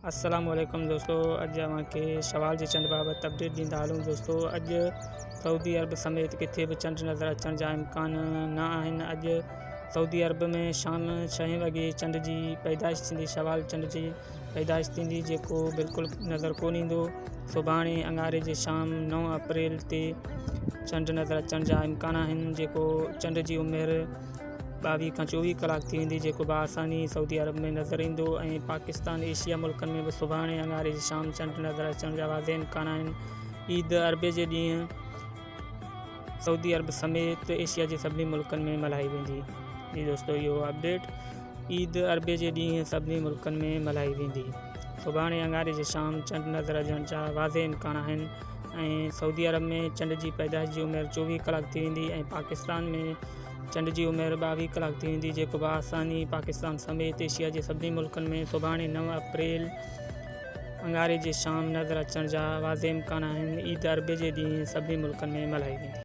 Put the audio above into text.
अस्सलाम वालेकुम दोस्तों। अॼु तव्हांखे सवाल जे चंड बाबति अपडेट ॾींदा हलूं दोस्तों। अॼु सऊदी अरब समेत किथे बि चंड नज़र अचण जा इम्कान न आहिनि। अॼु सऊदी अरब में शाम 6 वॻे चंड जी पैदाइश थींदी, शवाल चंड जी पैदाइश थींदी, जेको बिल्कुलु नज़र कोन ईंदो। सुभाणे अंगारे जे शाम 9 अप्रैल ते चंड नज़र अचण जा इम्कान आहिनि, जेको चंड जी उमिरि 22 खां 24 कलाक थी वेंदी, जेको बआसानी सऊदी अरब में नज़र ईंदो। ऐं पाकिस्तान एशिया मुल्कनि में बि सुभाणे अंगारे जी शाम चंड नज़र अचण जा वाज़े इम्कान आहिनि। ईद अरबे जे ॾींहुं सऊदी अरब समेत एशिया जे सभिनी मुल्कनि में मल्हाई वेंदी। जी दोस्तों, इहो अपडेट ईद अरबे जे ॾींहुं सभिनी मुल्कनि में मल्हाई वेंदी। सुभाणे अंगारे जी शाम चंड नज़र अचण जा वाज़े इम्कान आहिनि। ऐं सऊदी अरब में चंड जी पैदाइश जी उमिरि 24 कलाक थी वेंदी ऐं पाकिस्तान में चंड जी उमिरि 22 कलाक थी वेंदी, जेको बआसानी पाकिस्तान समेत एशिया जे सभिनी मुल्कनि में सुभाणे 9 अप्रैल अंगारे जी शाम नज़र अचण जा वाज़े इम्कान आहिनि। ईद अरबे जे ॾींहुं सभिनी मुल्कनि में मल्हाई वेंदी।